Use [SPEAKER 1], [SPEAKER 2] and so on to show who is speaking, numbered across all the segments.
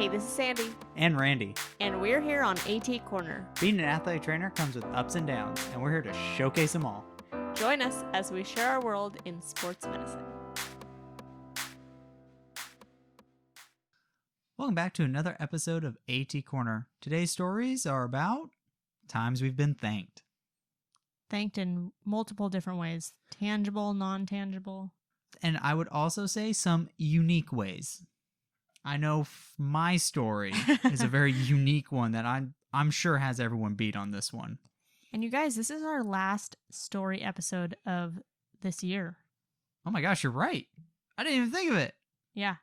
[SPEAKER 1] Hey, this is Sandy,
[SPEAKER 2] And Randy.
[SPEAKER 1] and we're here on AT Corner.
[SPEAKER 2] Being an athletic trainer comes with ups and downs, and we're here to showcase them all.
[SPEAKER 1] Join us as we share our world in sports medicine.
[SPEAKER 2] Welcome back to another episode of AT Corner. Today's stories are about times we've been thanked.
[SPEAKER 3] Thanked in multiple different ways. Tangible, non-tangible.
[SPEAKER 2] And I would also say some unique ways. I know my story is a very unique one that I'm sure has everyone beat on this one.
[SPEAKER 3] And you guys, this is our last story episode of this year.
[SPEAKER 2] Oh my gosh, you're right. I didn't even think of it.
[SPEAKER 3] Yeah.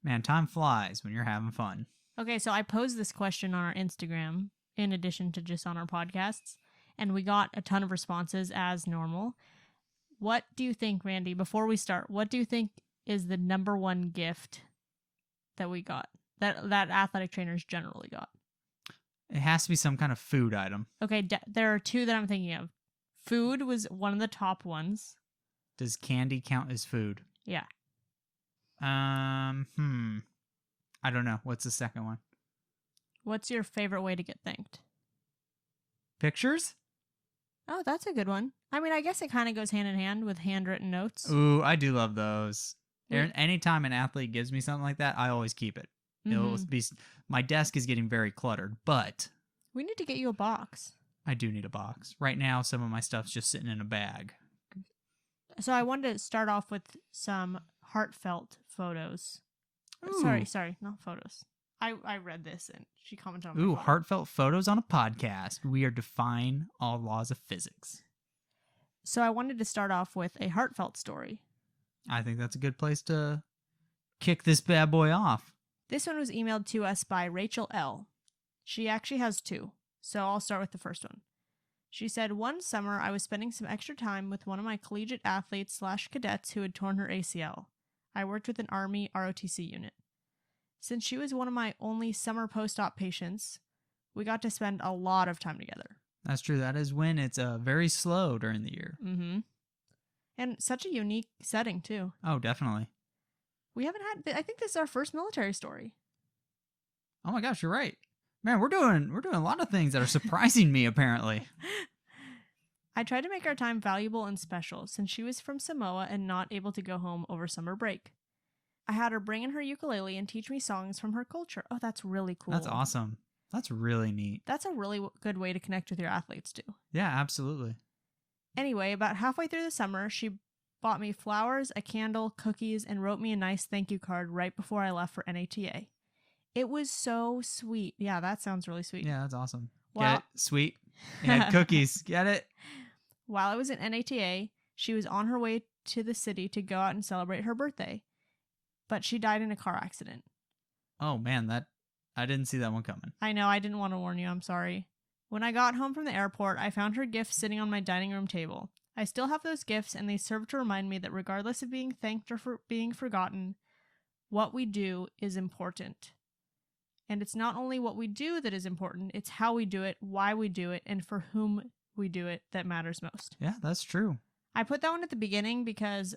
[SPEAKER 2] Man, time flies when you're having fun.
[SPEAKER 3] Okay, so I posed this question on our Instagram in addition to just on our podcasts, and we got a ton of responses as normal. What do you think, Randy, before we start, what do you think is the number one gift that we got, that athletic trainers generally got?
[SPEAKER 2] It has to be some kind of food item.
[SPEAKER 3] Okay, there are two that I'm thinking of. Food was one of the top ones.
[SPEAKER 2] Does candy count as food?
[SPEAKER 3] Yeah.
[SPEAKER 2] I don't know. What's the second one?
[SPEAKER 3] What's your favorite way to get thanked?
[SPEAKER 2] Pictures?
[SPEAKER 3] Oh, that's a good one. I mean, I guess it kind of goes hand in hand with handwritten notes.
[SPEAKER 2] Ooh, I do love those.
[SPEAKER 3] Yeah.
[SPEAKER 2] Anytime an athlete gives me something like that, I always keep it. It'll be. My desk is getting very cluttered, but
[SPEAKER 3] We need to get you a box.
[SPEAKER 2] I do need a box. Right now, some of my stuff's just sitting in a bag.
[SPEAKER 3] So I wanted to start off with some heartfelt photos.
[SPEAKER 2] Ooh.
[SPEAKER 3] Sorry, not photos. I read this and she commented on my
[SPEAKER 2] Ooh,
[SPEAKER 3] photo.
[SPEAKER 2] heartfelt photos on a podcast. We are defying all laws of physics.
[SPEAKER 3] So I wanted to start off with a heartfelt story.
[SPEAKER 2] I think that's a good place to kick this bad boy off.
[SPEAKER 3] This one was emailed to us by Rachel L. She actually has two, so I'll start with the first one. She said, one summer I was spending some extra time with one of my collegiate athletes/cadets who had torn her ACL. I worked with an Army ROTC unit. Since she was one of my only summer post-op patients, we got to spend a lot of time together.
[SPEAKER 2] That's true. That is when it's very slow during the year.
[SPEAKER 3] Mm-hmm. And such a unique setting, too.
[SPEAKER 2] Oh, definitely.
[SPEAKER 3] We haven't had, I think this is our first military story.
[SPEAKER 2] Oh my gosh, you're right. Man, we're doing a lot of things that are surprising me, apparently.
[SPEAKER 3] I tried to make our time valuable and special since she was from Samoa and not able to go home over summer break. I had her bring in her ukulele and teach me songs from her culture. Oh, that's really cool.
[SPEAKER 2] That's awesome. That's really neat.
[SPEAKER 3] That's a really good way to connect with your athletes, too.
[SPEAKER 2] Yeah, absolutely.
[SPEAKER 3] Anyway, about halfway through the summer, she bought me flowers, a candle, cookies, and wrote me a nice thank you card right before I left for NATA. It was so sweet. Yeah, that sounds really sweet.
[SPEAKER 2] Yeah, that's awesome.
[SPEAKER 3] Well-
[SPEAKER 2] Get it? Sweet. And cookies. Get it?
[SPEAKER 3] While I was at NATA, she was on her way to the city to go out and celebrate her birthday. But she died in a car accident.
[SPEAKER 2] Oh, man, I didn't see that one coming.
[SPEAKER 3] I know, I didn't want to warn you, I'm sorry. When I got home from the airport, I found her gift sitting on my dining room table. I still have those gifts, and they serve to remind me that regardless of being thanked or for being forgotten, what we do is important. And it's not only what we do that is important, it's how we do it, why we do it, and for whom we do it that matters most.
[SPEAKER 2] Yeah, that's true.
[SPEAKER 3] I put that one at the beginning because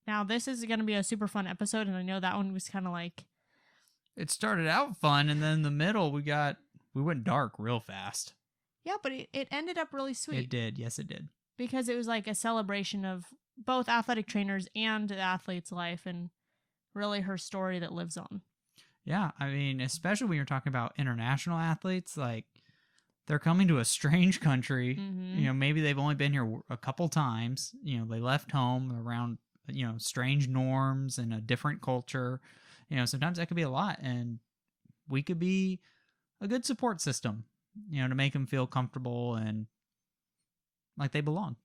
[SPEAKER 3] now this is going to be a super fun episode, and I know that one was kind of like...
[SPEAKER 2] It started out fun, and then in the middle, we went dark real fast.
[SPEAKER 3] Yeah, but it ended up really sweet.
[SPEAKER 2] It did. Yes, it did.
[SPEAKER 3] Because it was like a celebration of both athletic trainers and the athlete's life and really her story that lives on.
[SPEAKER 2] Yeah, I mean, especially when you're talking about international athletes, like they're coming to a strange country.
[SPEAKER 3] Mm-hmm.
[SPEAKER 2] You know, maybe they've only been here a couple times. You know, they left home around, strange norms and a different culture. You know, sometimes that could be a lot, and we could be a good support system, to make them feel comfortable and like they belong.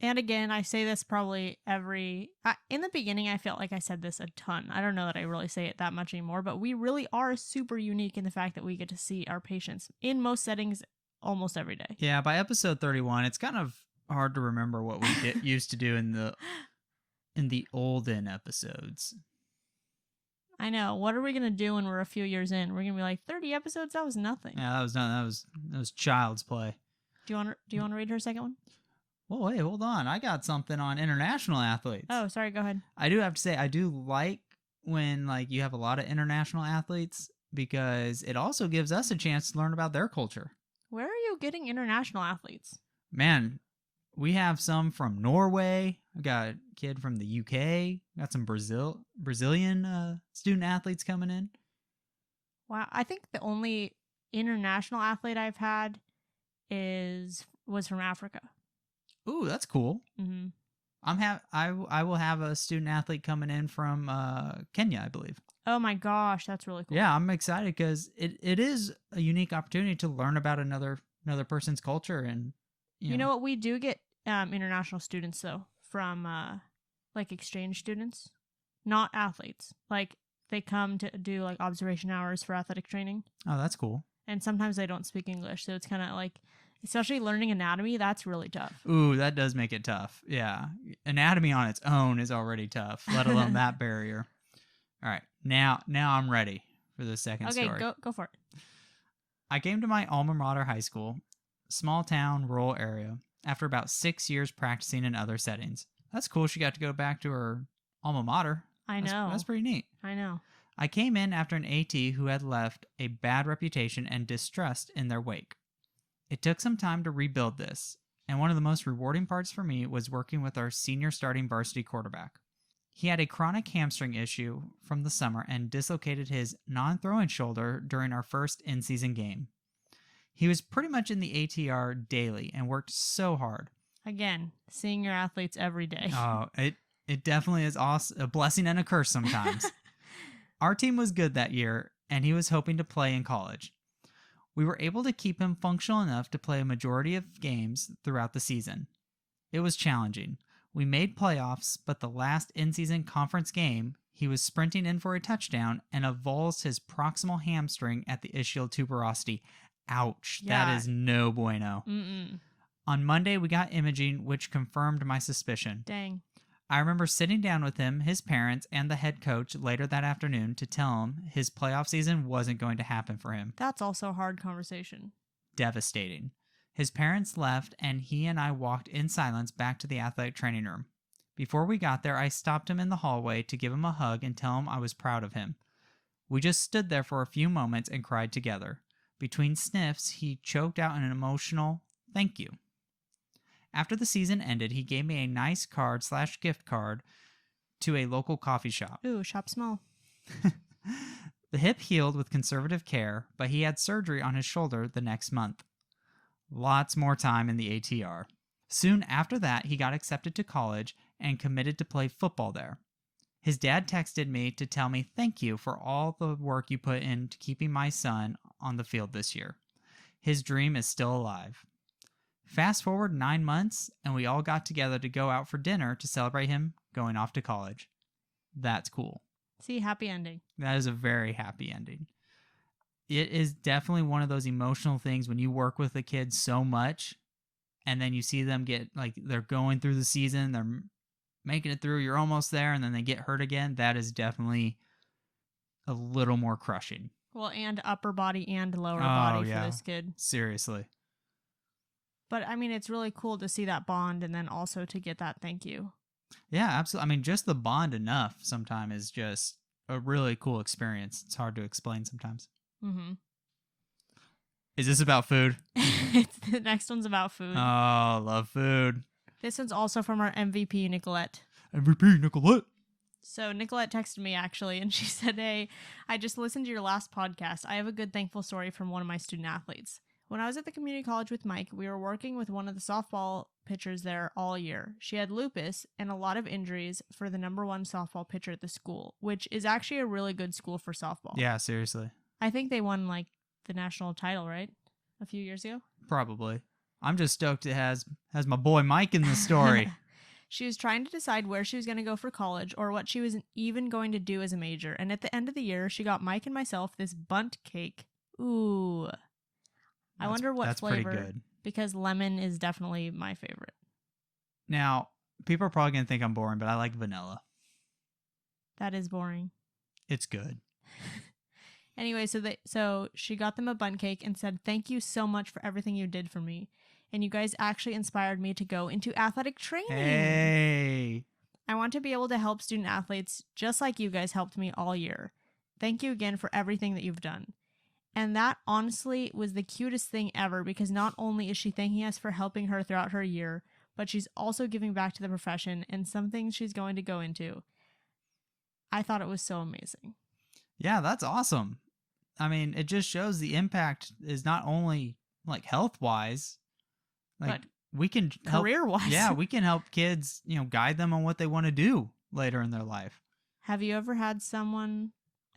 [SPEAKER 3] And again, I say this probably in the beginning, I felt like I said this a ton. I don't know that I really say it that much anymore, but we really are super unique in the fact that we get to see our patients in most settings almost every day.
[SPEAKER 2] Yeah, by episode 31, it's kind of hard to remember what we used to do in the olden episodes.
[SPEAKER 3] I know. What are we going to do when we're a few years in? We're going to be like, 30 episodes? That was nothing.
[SPEAKER 2] Yeah, that was nothing. That was child's play.
[SPEAKER 3] Do you want to read her second one?
[SPEAKER 2] Well, wait, hold on. I got something on international athletes.
[SPEAKER 3] Oh, sorry. Go ahead.
[SPEAKER 2] I do have to say, I do like when you have a lot of international athletes because it also gives us a chance to learn about their culture.
[SPEAKER 3] Where are you getting international athletes?
[SPEAKER 2] Man, we have some from Norway. I got a kid from the UK. Got some Brazilian student athletes coming in.
[SPEAKER 3] Wow, I think the only international athlete I've had was from Africa.
[SPEAKER 2] Ooh, that's cool.
[SPEAKER 3] Mm-hmm.
[SPEAKER 2] I will have a student athlete coming in from Kenya, I believe.
[SPEAKER 3] Oh my gosh, that's really cool.
[SPEAKER 2] Yeah, I'm excited because it is a unique opportunity to learn about another person's culture. And
[SPEAKER 3] you know what, we do get international students though from like exchange students, not athletes. Like they come to do like observation hours for athletic training.
[SPEAKER 2] Oh, that's cool.
[SPEAKER 3] And sometimes they don't speak English, so it's kind of like, especially learning anatomy, that's really tough.
[SPEAKER 2] Ooh, that does make it tough. Yeah, anatomy on its own is already tough, let alone that barrier. All right, now I'm ready for the second story.
[SPEAKER 3] Okay, go for it.
[SPEAKER 2] I came to my alma mater high school, small town, rural area, after about 6 years practicing in other settings. That's cool. She got to go back to her alma mater.
[SPEAKER 3] I know.
[SPEAKER 2] That's pretty neat.
[SPEAKER 3] I know.
[SPEAKER 2] I came in after an AT who had left a bad reputation and distrust in their wake. It took some time to rebuild this, and one of the most rewarding parts for me was working with our senior starting varsity quarterback. He had a chronic hamstring issue from the summer and dislocated his non-throwing shoulder during our first in-season game. He was pretty much in the ATR daily and worked so hard.
[SPEAKER 3] Again, seeing your athletes every day.
[SPEAKER 2] Oh, it definitely is a blessing and a curse sometimes. Our team was good that year, and he was hoping to play in college. We were able to keep him functional enough to play a majority of games throughout the season. It was challenging. We made playoffs, but the last in-season conference game, he was sprinting in for a touchdown and avulsed his proximal hamstring at the ischial tuberosity. Ouch.
[SPEAKER 3] Yeah.
[SPEAKER 2] That is no bueno.
[SPEAKER 3] Mm-mm.
[SPEAKER 2] On Monday, we got imaging, which confirmed my suspicion.
[SPEAKER 3] Dang.
[SPEAKER 2] I remember sitting down with him, his parents, and the head coach later that afternoon to tell him his playoff season wasn't going to happen for him.
[SPEAKER 3] That's also a hard conversation.
[SPEAKER 2] Devastating. His parents left, and he and I walked in silence back to the athletic training room. Before we got there, I stopped him in the hallway to give him a hug and tell him I was proud of him. We just stood there for a few moments and cried together. Between sniffs, he choked out an emotional thank you. After the season ended, he gave me a nice card/gift card to a local coffee shop.
[SPEAKER 3] Ooh, shop small.
[SPEAKER 2] The hip healed with conservative care, but he had surgery on his shoulder the next month. Lots more time in the ATR. Soon after that, he got accepted to college and committed to play football there. His dad texted me to tell me thank you for all the work you put into keeping my son on the field this year. His dream is still alive. Fast forward 9 months, and we all got together to go out for dinner to celebrate him going off to college. That's cool.
[SPEAKER 3] See, happy ending.
[SPEAKER 2] That is a very happy ending. It is definitely one of those emotional things when you work with a kid so much, and then you see them get, like, they're going through the season, they're making it through, you're almost there, and then they get hurt again. That is definitely a little more crushing.
[SPEAKER 3] Well, and upper body and lower body for this kid.
[SPEAKER 2] Seriously.
[SPEAKER 3] But, I mean, it's really cool to see that bond and then also to get that thank you.
[SPEAKER 2] Yeah, absolutely. I mean, just the bond enough sometimes is just a really cool experience. It's hard to explain sometimes.
[SPEAKER 3] Mm-hmm.
[SPEAKER 2] Is this about food?
[SPEAKER 3] The next one's about food.
[SPEAKER 2] Oh, love food.
[SPEAKER 3] This one's also from our MVP, Nicolette.
[SPEAKER 2] MVP, Nicolette.
[SPEAKER 3] So Nicolette texted me, actually, and she said, "Hey, I just listened to your last podcast. I have a good thankful story from one of my student athletes. When I was at the community college with Mike, we were working with one of the softball pitchers there all year. She had lupus and a lot of injuries for the #1 softball pitcher at the school, which is actually a really good school for softball.
[SPEAKER 2] Yeah, seriously.
[SPEAKER 3] I think they won, like, the national title, right? A few years ago?
[SPEAKER 2] Probably. I'm just stoked it has my boy Mike in the story.
[SPEAKER 3] She was trying to decide where she was going to go for college or what she was even going to do as a major. And at the end of the year, she got Mike and myself this bundt cake. Ooh. I wonder what flavor.
[SPEAKER 2] That's pretty good.
[SPEAKER 3] Because lemon is definitely my favorite.
[SPEAKER 2] Now, people are probably going to think I'm boring, but I like vanilla.
[SPEAKER 3] That is boring.
[SPEAKER 2] It's good.
[SPEAKER 3] Anyway, so she got them a bundt cake and said, "Thank you so much for everything you did for me. And you guys actually inspired me to go into athletic training.
[SPEAKER 2] Hey.
[SPEAKER 3] I want to be able to help student athletes just like you guys helped me all year. Thank you again for everything that you've done. And that honestly was the cutest thing ever because not only is she thanking us for helping her throughout her year, but she's also giving back to the profession and something she's going to go into. I thought it was so amazing.
[SPEAKER 2] Yeah, that's awesome. I mean, it just shows the impact is not only like health-wise, like
[SPEAKER 3] but
[SPEAKER 2] we can help,
[SPEAKER 3] career-wise.
[SPEAKER 2] Yeah, we can help kids, guide them on what they want to do later in their life.
[SPEAKER 3] Have you ever had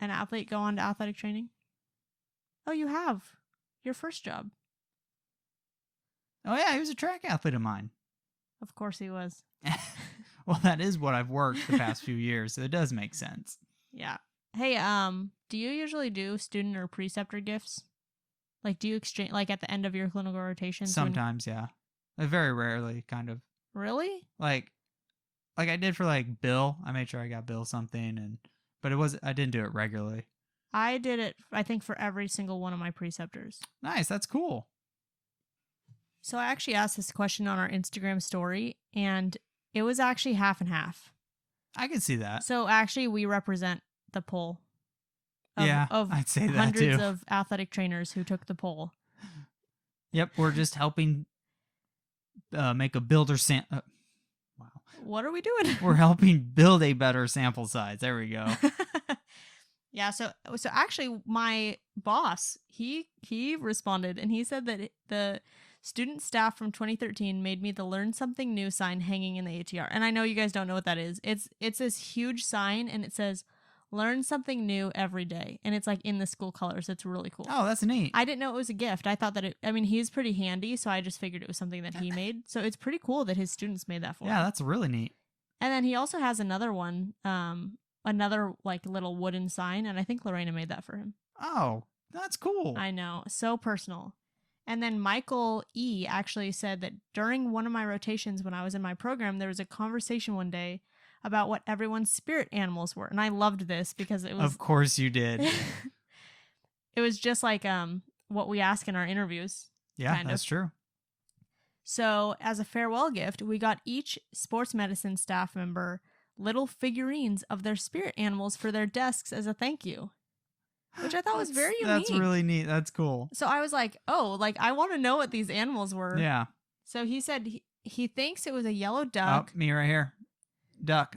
[SPEAKER 3] an athlete, go on to athletic training? Oh, you have. Your first job.
[SPEAKER 2] Oh yeah, he was a track athlete of mine.
[SPEAKER 3] Of course he was.
[SPEAKER 2] Well, that is what I've worked the past few years, so it does make sense.
[SPEAKER 3] Yeah. Hey, do you usually do student or preceptor gifts? Like, do you exchange, like, at the end of your clinical rotations?
[SPEAKER 2] Sometimes, yeah. Very rarely, kind of.
[SPEAKER 3] Really?
[SPEAKER 2] Like I did for, like, Bill. I made sure I got Bill something, but I didn't do it regularly.
[SPEAKER 3] I did it, I think, for every single one of my preceptors.
[SPEAKER 2] Nice, that's cool.
[SPEAKER 3] So I actually asked this question on our Instagram story, and it was actually half and half.
[SPEAKER 2] I can see that.
[SPEAKER 3] So actually, we represent the poll. Of
[SPEAKER 2] I'd say that
[SPEAKER 3] hundreds
[SPEAKER 2] too.
[SPEAKER 3] of athletic trainers who took the poll.
[SPEAKER 2] Yep, we're just helping make a builder wow.
[SPEAKER 3] What are we doing?
[SPEAKER 2] We're helping build a better sample size. There we go.
[SPEAKER 3] Yeah, so actually my boss, he responded and he said that the student staff from 2013 made me the Learn Something New sign hanging in the ATR. And I know you guys don't know what that is. It's this huge sign and it says Learn Something New every day. And it's like in the school colors. It's really cool.
[SPEAKER 2] Oh, that's neat.
[SPEAKER 3] I didn't know it was a gift. I thought that he's pretty handy, so I just figured it was something that he made. So it's pretty cool that his students made that for him.
[SPEAKER 2] Yeah, that's really neat.
[SPEAKER 3] And then he also has another one, another like little wooden sign, and I think Lorena made that for him.
[SPEAKER 2] Oh, that's cool.
[SPEAKER 3] I know, so personal. And then Michael E. actually said that during one of my rotations when I was in my program, there was a conversation one day about what everyone's spirit animals were. And I loved this because it was...
[SPEAKER 2] Of course you did.
[SPEAKER 3] It was just like what we ask in our interviews.
[SPEAKER 2] Yeah, that's true.
[SPEAKER 3] So as a farewell gift, we got each sports medicine staff member little figurines of their spirit animals for their desks as a thank you, which I thought was very unique.
[SPEAKER 2] That's really neat. That's cool.
[SPEAKER 3] So I was like, oh, like I want to know what these animals were.
[SPEAKER 2] Yeah.
[SPEAKER 3] So he said he thinks it was a yellow duck.
[SPEAKER 2] Oh, me right here. Duck.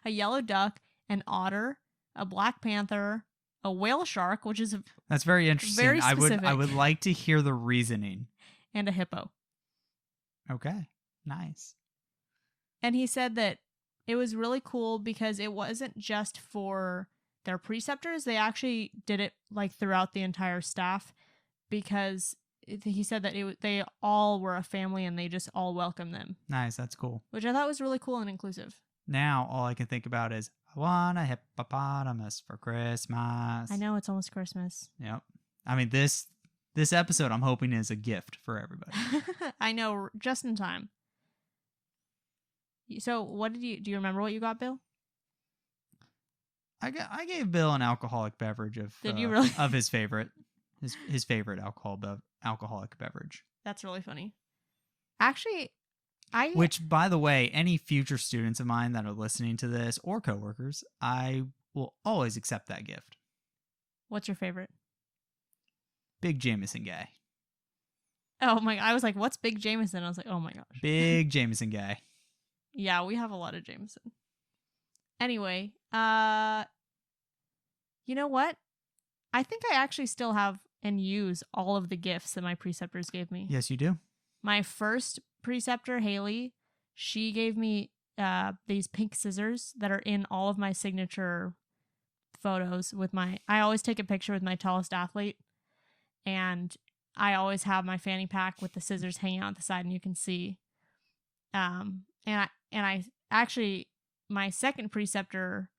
[SPEAKER 3] A yellow duck, an otter, a black panther, a whale shark, which is
[SPEAKER 2] that's very interesting.
[SPEAKER 3] Very specific.
[SPEAKER 2] I would like to hear the reasoning.
[SPEAKER 3] And a hippo.
[SPEAKER 2] Okay. Nice.
[SPEAKER 3] And he said that it was really cool because it wasn't just for their preceptors. They actually did it like throughout the entire staff because he said that they all were a family and they just all welcomed them.
[SPEAKER 2] Nice. That's cool.
[SPEAKER 3] Which I thought was really cool and inclusive.
[SPEAKER 2] Now all I can think about is I want a hippopotamus for Christmas.
[SPEAKER 3] I know, it's almost Christmas.
[SPEAKER 2] Yep. I mean, this episode I'm hoping is a gift for everybody.
[SPEAKER 3] I know, just in time. So what do you remember what you got, Bill?
[SPEAKER 2] I gave Bill an alcoholic beverage of
[SPEAKER 3] Did you really?
[SPEAKER 2] Of his favorite his favorite alcoholic beverage.
[SPEAKER 3] That's really funny. Actually,
[SPEAKER 2] which, by the way, any future students of mine that are listening to this or coworkers, I will always accept that gift.
[SPEAKER 3] What's your favorite?
[SPEAKER 2] Big Jameson guy.
[SPEAKER 3] Oh my! I was like, "What's Big Jameson?" I was like, "Oh my gosh."
[SPEAKER 2] Big Jameson guy.
[SPEAKER 3] Yeah, we have a lot of Jameson. Anyway, you know what? I think I actually still have and use all of the gifts that my preceptors gave me.
[SPEAKER 2] Yes, you do.
[SPEAKER 3] My first preceptor, Haley, she gave me these pink scissors that are in all of my signature photos with I always take a picture with my tallest athlete, and I always have my fanny pack with the scissors hanging out the side, and you can see. And I actually, my second preceptor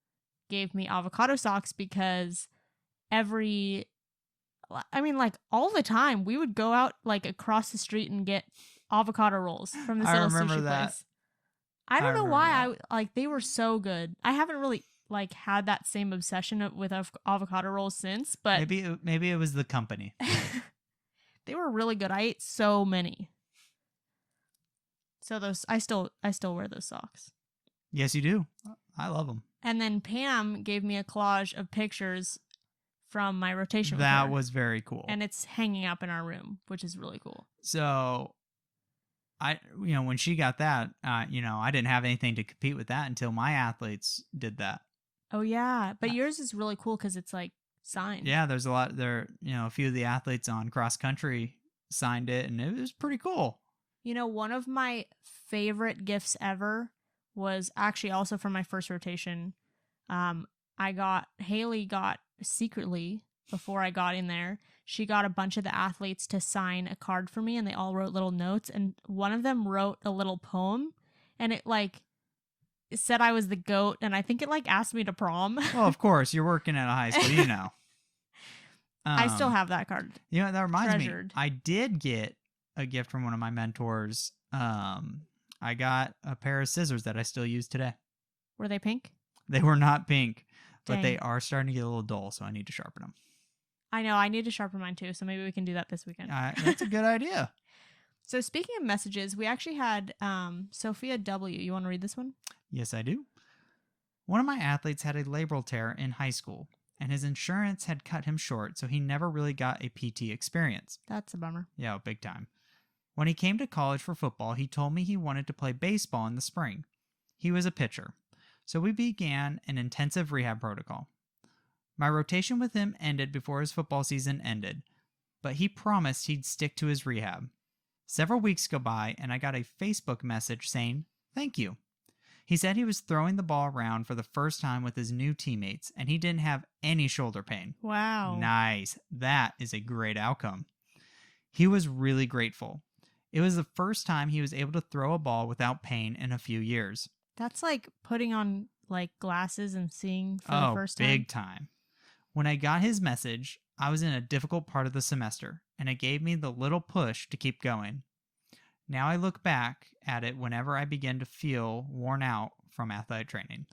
[SPEAKER 3] gave me avocado socks because all the time we would go out like across the street and get avocado rolls from this little sushi place. I don't know why they were so good. I haven't really like had that same obsession with avocado rolls since, but
[SPEAKER 2] maybe it was the company.
[SPEAKER 3] They were really good. I ate so many. So I still wear those socks.
[SPEAKER 2] Yes, you do. I love them.
[SPEAKER 3] And then Pam gave me a collage of pictures from my rotation with
[SPEAKER 2] That
[SPEAKER 3] her.
[SPEAKER 2] was very cool.
[SPEAKER 3] And it's hanging up in our room, which is really cool.
[SPEAKER 2] So, when she got that, I didn't have anything to compete with that until my athletes did that.
[SPEAKER 3] Oh, yeah. But yours is really cool because it's like signed.
[SPEAKER 2] Yeah, there's a lot there. A few of the athletes on cross country signed it, and it was pretty cool.
[SPEAKER 3] One of my favorite gifts ever was actually also from my first rotation. Haley got secretly, before I got in there, she got a bunch of the athletes to sign a card for me, and they all wrote little notes, and one of them wrote a little poem, and it said I was the GOAT, and I think it asked me to prom.
[SPEAKER 2] Well, of course, you're working at a high school,
[SPEAKER 3] I still have that card.
[SPEAKER 2] That reminds
[SPEAKER 3] treasured.
[SPEAKER 2] me. I did get a gift from one of my mentors. I got a pair of scissors that I still use today.
[SPEAKER 3] Were they pink?
[SPEAKER 2] They were not pink, but
[SPEAKER 3] Dang.
[SPEAKER 2] they are starting to get a little dull, so I need to sharpen them.
[SPEAKER 3] I know. I need to sharpen mine too, so maybe we can do that this weekend.
[SPEAKER 2] That's a good idea.
[SPEAKER 3] So speaking of messages, we actually had Sofia W. You want to read this one?
[SPEAKER 2] Yes, I do. One of my athletes had a labral tear in high school, and his insurance had cut him short, so he never really got a PT experience.
[SPEAKER 3] That's a bummer.
[SPEAKER 2] Yeah, big time. When he came to college for football, he told me he wanted to play baseball in the spring. He was a pitcher, so we began an intensive rehab protocol. My rotation with him ended before his football season ended, but he promised he'd stick to his rehab. Several weeks go by, and I got a Facebook message saying, "Thank you." He said he was throwing the ball around for the first time with his new teammates, and he didn't have any shoulder pain.
[SPEAKER 3] Wow.
[SPEAKER 2] Nice. That is a great outcome. He was really grateful. It was the first time he was able to throw a ball without pain in a few years.
[SPEAKER 3] That's like putting on glasses and seeing for the first time.
[SPEAKER 2] Big time. When I got his message, I was in a difficult part of the semester, and it gave me the little push to keep going. Now I look back at it whenever I begin to feel worn out from athletic training.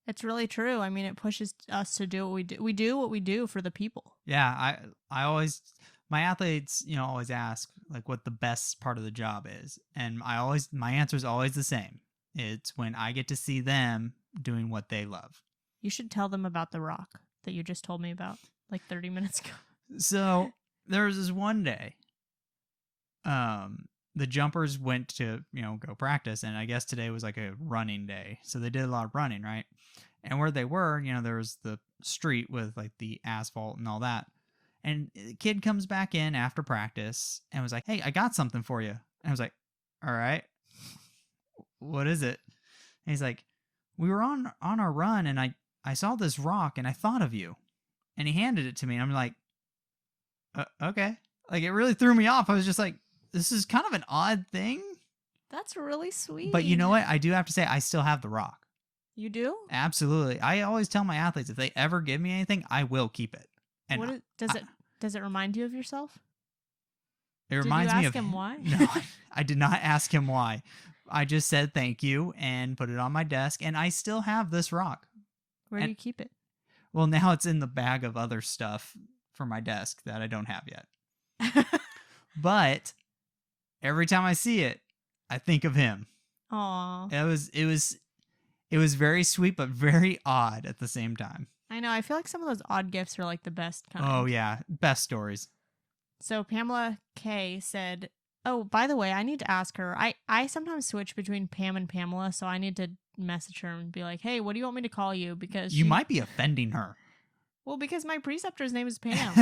[SPEAKER 3] It's really true. I mean, it pushes us to do what we do. We do what we do for the people.
[SPEAKER 2] Yeah, I always, my athletes, always ask what the best part of the job is. And my answer is always the same. It's when I get to see them doing what they love.
[SPEAKER 3] You should tell them about the rock that you just told me about 30 minutes ago.
[SPEAKER 2] So there was this one day, the jumpers went to, go practice. And I guess today was a running day. So they did a lot of running, right? And where they were, there was the street with the asphalt and all that. And the kid comes back in after practice and was like, "Hey, I got something for you." And I was like, "All right, what is it?" And he's like, "We were on our run and I saw this rock and I thought of you." And he handed it to me and I'm like, okay. It really threw me off. I was just like, this is kind of an odd thing.
[SPEAKER 3] That's really sweet.
[SPEAKER 2] But you know what? I do have to say, I still have the rock.
[SPEAKER 3] You do?
[SPEAKER 2] Absolutely. I always tell my athletes, if they ever give me anything, I will keep it. And
[SPEAKER 3] does it remind you of yourself?
[SPEAKER 2] It reminds me
[SPEAKER 3] Did you
[SPEAKER 2] of
[SPEAKER 3] ask him why?
[SPEAKER 2] No, I did not ask him why. I just said thank you and put it on my desk, and I still have this rock.
[SPEAKER 3] Where do you keep it?
[SPEAKER 2] Well, now it's in the bag of other stuff for my desk that I don't have yet. But every time I see it, I think of him.
[SPEAKER 3] Aw.
[SPEAKER 2] It was very sweet, but very odd at the same time.
[SPEAKER 3] I know. I feel like some of those odd gifts are the best kind.
[SPEAKER 2] Oh, yeah. Best stories.
[SPEAKER 3] So Pamela K said, "Oh, by the way, I need to ask her. I sometimes switch between Pam and Pamela, so I need to message her and be like, hey, what do you want me to call you? Because
[SPEAKER 2] you might be offending her."
[SPEAKER 3] Well, because my preceptor's name is Pam.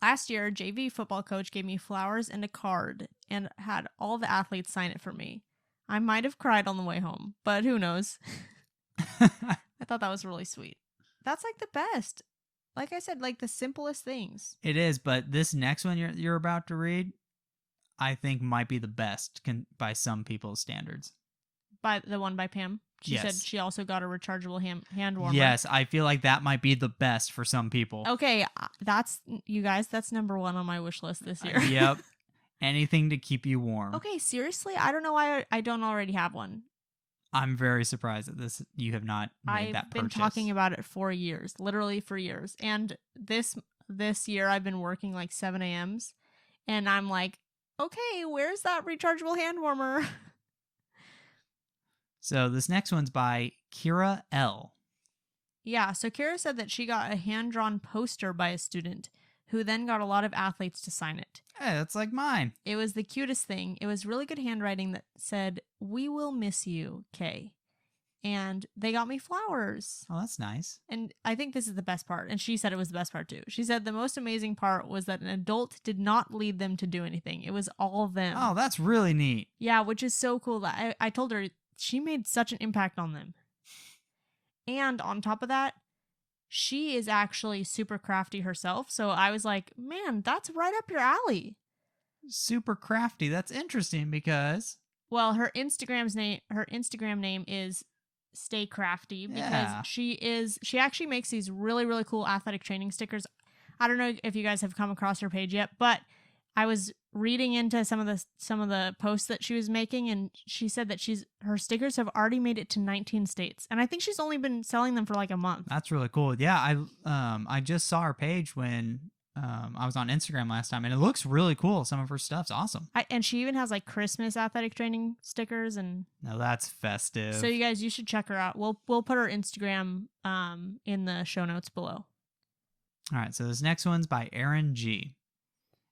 [SPEAKER 3] Last year, JV football coach gave me flowers and a card and had all the athletes sign it for me. I might have cried on the way home, but who knows? I thought that was really sweet. That's the best. Like I said, the simplest things.
[SPEAKER 2] It is, but this next one you're about to read, I think might be the best by some people's standards.
[SPEAKER 3] By the one by Pam? She said she also got a rechargeable hand warmer.
[SPEAKER 2] Yes, I feel like that might be the best for some people.
[SPEAKER 3] Okay, that's number one on my wish list this year.
[SPEAKER 2] Yep. Anything to keep you warm.
[SPEAKER 3] Okay, seriously? I don't know why I don't already have one.
[SPEAKER 2] I'm very surprised that you have not made that purchase.
[SPEAKER 3] I've been talking about it for years, literally for years. And this year I've been working 7 a.m.s and I'm like, okay, where's that rechargeable hand warmer?
[SPEAKER 2] So this next one's by Kiera L.
[SPEAKER 3] Yeah, so Kiera said that she got a hand-drawn poster by a student who then got a lot of athletes to sign it.
[SPEAKER 2] Hey, that's like mine.
[SPEAKER 3] It was the cutest thing. It was really good handwriting that said, "We will miss you, Kay." And they got me flowers.
[SPEAKER 2] Oh, that's nice.
[SPEAKER 3] And I think this is the best part. And she said it was the best part too. She said the most amazing part was that an adult did not lead them to do anything. It was all them.
[SPEAKER 2] Oh, that's really neat.
[SPEAKER 3] Yeah, which is so cool. That I told her she made such an impact on them. And on top of that, she is actually super crafty herself. So I was like, man, that's right up your alley.
[SPEAKER 2] Super crafty. That's interesting because...
[SPEAKER 3] Well, her Instagram name is Stay Crafty because
[SPEAKER 2] Yeah.
[SPEAKER 3] she actually makes these really, really cool athletic training stickers. I don't know if you guys have come across her page yet, but I was reading into some of the posts that she was making, and she said that her stickers have already made it to 19 states, and I think she's only been selling them for like a month.
[SPEAKER 2] That's really cool. Yeah, I just saw her page when I was on Instagram last time, and it looks really cool. Some of her stuff's awesome.
[SPEAKER 3] And she even has like Christmas athletic training stickers, and
[SPEAKER 2] Now that's festive.
[SPEAKER 3] so you guys, you should check her out. We'll put her Instagram in the show notes below.
[SPEAKER 2] All right, so this next one's by Erin G.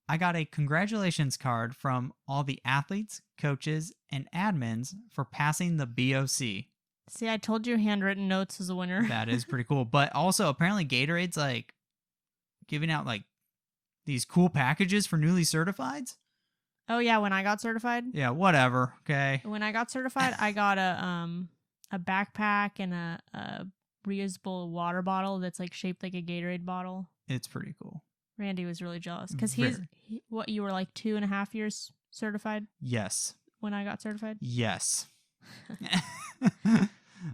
[SPEAKER 2] I got a congratulations card from all the athletes, coaches, and admins for passing the BOC.
[SPEAKER 3] See, I told you handwritten notes was a winner.
[SPEAKER 2] That is pretty cool. But also, apparently, Gatorade's like giving out like these cool packages for newly certifieds.
[SPEAKER 3] Oh yeah, when I got certified.
[SPEAKER 2] Yeah, whatever. Okay.
[SPEAKER 3] When I got certified, I got a backpack and a reusable water bottle that's like shaped like a Gatorade bottle.
[SPEAKER 2] It's pretty cool.
[SPEAKER 3] Randy was really jealous because
[SPEAKER 2] Very.
[SPEAKER 3] what, you were like 2.5 years certified
[SPEAKER 2] Yes.
[SPEAKER 3] when I got certified?
[SPEAKER 2] Yes.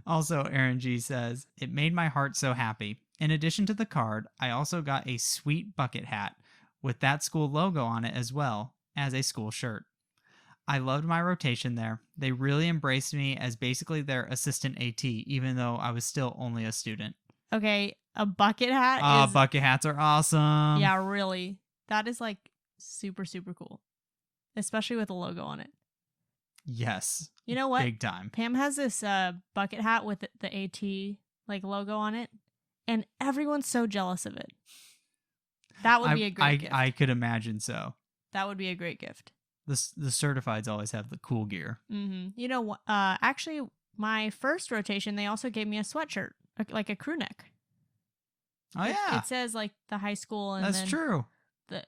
[SPEAKER 2] Also, Erin G says, it made my heart so happy. In addition to the card, I also got a sweet bucket hat with that school logo on it as well as a school shirt. I loved my rotation there. They really embraced me as basically their assistant AT, even though I was still only a student.
[SPEAKER 3] Okay, a bucket hat
[SPEAKER 2] Oh,
[SPEAKER 3] is...
[SPEAKER 2] bucket hats are awesome.
[SPEAKER 3] Yeah, really. That is like super, super cool. Especially with a logo on it.
[SPEAKER 2] Yes.
[SPEAKER 3] You know what?
[SPEAKER 2] Big time.
[SPEAKER 3] Pam has this bucket hat with the AT like logo on it, and everyone's so jealous of it. That would be a great gift.
[SPEAKER 2] I could imagine so.
[SPEAKER 3] That would be a great gift.
[SPEAKER 2] The certifieds always have the cool gear.
[SPEAKER 3] Mm-hmm. You know, actually, my first rotation, they also gave me a sweatshirt, like a crew neck.
[SPEAKER 2] Oh, yeah.
[SPEAKER 3] It says like the high school, and
[SPEAKER 2] That's
[SPEAKER 3] then
[SPEAKER 2] true.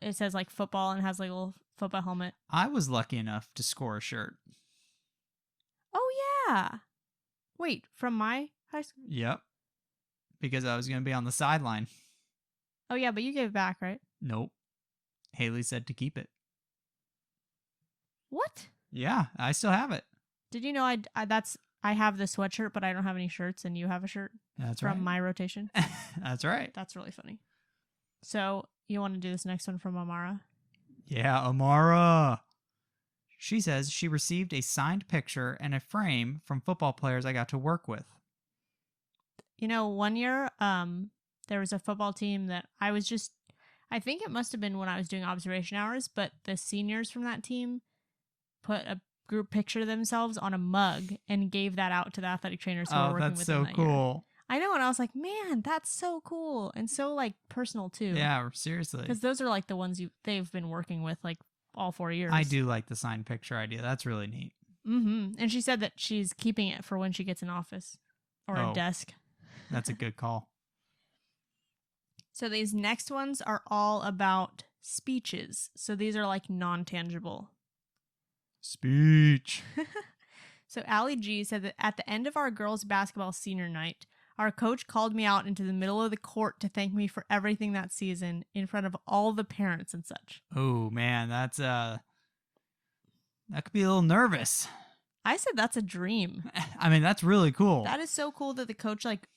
[SPEAKER 3] It says like football and has like a little football helmet.
[SPEAKER 2] I was lucky enough to score a shirt.
[SPEAKER 3] Oh yeah. Wait, from my high school?
[SPEAKER 2] Yep. Because I was going to be on the sideline.
[SPEAKER 3] Oh yeah, but you gave it back, right?
[SPEAKER 2] Nope. Haley said to keep it.
[SPEAKER 3] What?
[SPEAKER 2] Yeah, I still have it.
[SPEAKER 3] Did you know I have the sweatshirt, but I don't have any shirts, and you have a shirt
[SPEAKER 2] That's
[SPEAKER 3] from
[SPEAKER 2] right.
[SPEAKER 3] my rotation?
[SPEAKER 2] That's right.
[SPEAKER 3] That's really funny. So you want to do this next one from Amara?
[SPEAKER 2] Yeah, Amara. She says she received a signed picture and a frame from football players I got to work with.
[SPEAKER 3] You know, one year, there was a football team that I think it must have been when I was doing observation hours, but the seniors from that team put a group picture of themselves on a mug and gave that out to the athletic trainers who were working
[SPEAKER 2] that's
[SPEAKER 3] with
[SPEAKER 2] so
[SPEAKER 3] them that year.
[SPEAKER 2] cool.
[SPEAKER 3] I know, and I was like, man, that's so cool and so like personal too.
[SPEAKER 2] Yeah, seriously.
[SPEAKER 3] Because those are like the ones they've been working with like all 4 years.
[SPEAKER 2] I do like the signed picture idea. That's really neat.
[SPEAKER 3] Mm-hmm. And she said that she's keeping it for when she gets an office or a desk.
[SPEAKER 2] That's a good call.
[SPEAKER 3] So these next ones are all about speeches. So these are like non-tangible.
[SPEAKER 2] Speech.
[SPEAKER 3] So Allie G said that at the end of our girls basketball senior night, our coach called me out into the middle of the court to thank me for everything that season in front of all the parents and such.
[SPEAKER 2] Oh man, that's that could be a little nervous.
[SPEAKER 3] I said that's a dream.
[SPEAKER 2] I mean, that's really cool.
[SPEAKER 3] That is so cool that the coach like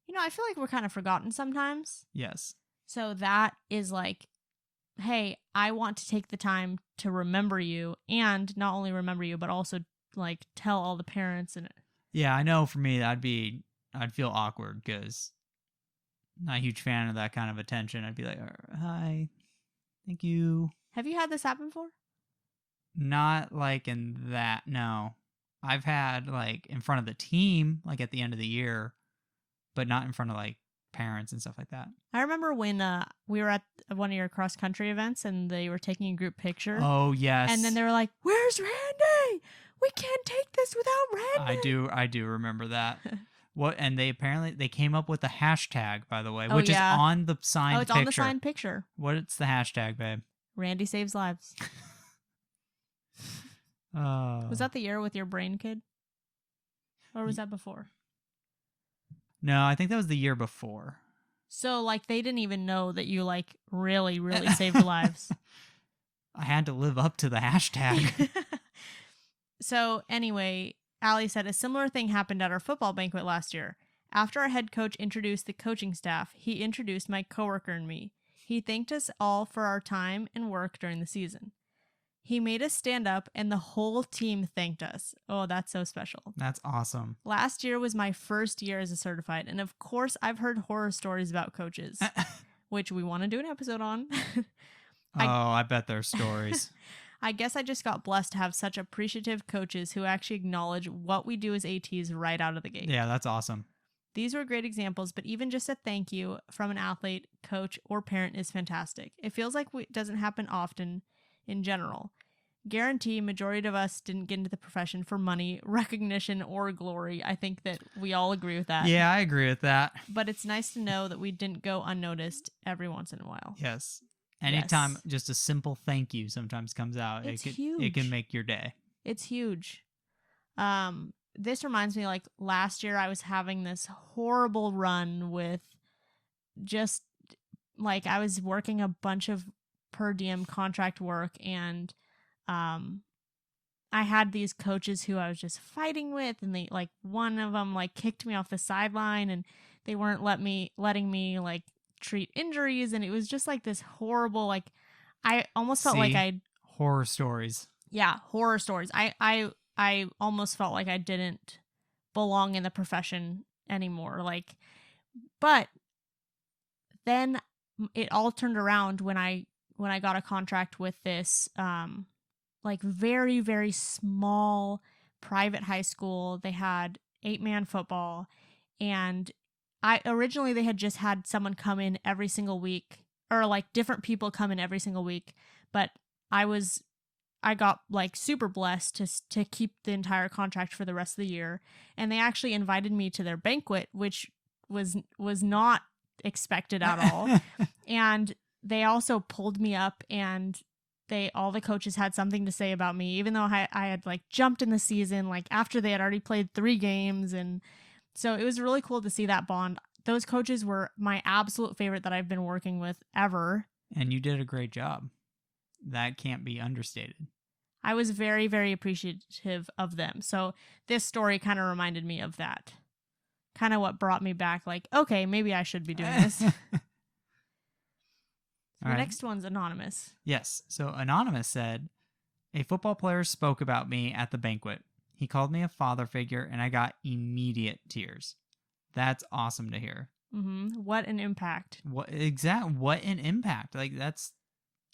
[SPEAKER 3] you know, I feel like we're kind of forgotten sometimes.
[SPEAKER 2] Yes.
[SPEAKER 3] So that is like, hey, I want to take the time to remember you, and not only remember you, but also like tell all the parents. And
[SPEAKER 2] Yeah, I know for me, I'd feel awkward because I'm not a huge fan of that kind of attention. I'd be like, hi, thank you.
[SPEAKER 3] have you had this happen before?
[SPEAKER 2] Not like in that, no. I've had like in front of the team, like at the end of the year, but not in front of like parents and stuff like that.
[SPEAKER 3] I remember when we were at one of your cross country events and they were taking a group picture.
[SPEAKER 2] Oh yes.
[SPEAKER 3] And then they were like, "Where's Randy? We can't take this without Randy."
[SPEAKER 2] I do remember that. What? And they came up with a hashtag, by the way, which
[SPEAKER 3] yeah.
[SPEAKER 2] is on the signed picture.
[SPEAKER 3] Oh, it's on the signed picture.
[SPEAKER 2] What's the hashtag, babe?
[SPEAKER 3] Randy saves lives. Was that the year with your brain kid? Or was that before?
[SPEAKER 2] No, I think that was the year before.
[SPEAKER 3] So, like, they didn't even know that you, like, really, really saved lives.
[SPEAKER 2] I had to live up to the hashtag.
[SPEAKER 3] So, anyway, Allie said a similar thing happened at our football banquet last year. After our head coach introduced the coaching staff, he introduced my coworker and me. He thanked us all for our time and work during the season. He made us stand up and the whole team thanked us. Oh, that's so special.
[SPEAKER 2] That's awesome.
[SPEAKER 3] Last year was my first year as a certified, and of course I've heard horror stories about coaches, which we want to do an episode on.
[SPEAKER 2] I bet there's stories.
[SPEAKER 3] I guess I just got blessed to have such appreciative coaches who actually acknowledge what we do as ATs right out of the gate.
[SPEAKER 2] Yeah, that's awesome.
[SPEAKER 3] These were great examples, but even just a thank you from an athlete, coach, or parent is fantastic. It feels like it doesn't happen often in general. Guarantee majority of us didn't get into the profession for money, recognition, or glory. I think that we all agree with that.
[SPEAKER 2] Yeah, I agree with that.
[SPEAKER 3] But it's nice to know that we didn't go unnoticed every once in a while.
[SPEAKER 2] Yes. Anytime just a simple thank you sometimes comes out,
[SPEAKER 3] huge.
[SPEAKER 2] It can make your day.
[SPEAKER 3] It's huge. This reminds me, like, last year I was having this horrible run with just, like, I was working a bunch of per diem contract work, and I had these coaches who I was just fighting with, and they, like, one of them, like, kicked me off the sideline, and they weren't letting me, like, treat injuries, and it was just, like, this horrible, like, I almost felt like
[SPEAKER 2] horror stories.
[SPEAKER 3] Yeah, horror stories. I almost felt like I didn't belong in the profession anymore. Like, but then it all turned around when I got a contract with this like very, very small private high school. They had 8-man football, and originally they had just had someone come in every single week, or like different people come in every single week, but I got, like, super blessed to keep the entire contract for the rest of the year. And they actually invited me to their banquet, which was not expected at all. And they also pulled me up, and all the coaches had something to say about me, even though I had, like, jumped in the season, like, after they had already played 3 games. And so it was really cool to see that bond. Those coaches were my absolute favorite that I've been working with ever.
[SPEAKER 2] And you did a great job. That can't be understated.
[SPEAKER 3] I was very, very appreciative of them. So this story kind of reminded me of that. Kind of what brought me back, like, okay, maybe I should be doing this. The next one's anonymous.
[SPEAKER 2] Yes. So anonymous said, a football player spoke about me at the banquet. He called me a father figure, and I got immediate tears. That's awesome to hear.
[SPEAKER 3] Mm-hmm. What an impact.
[SPEAKER 2] What an impact. Like, that's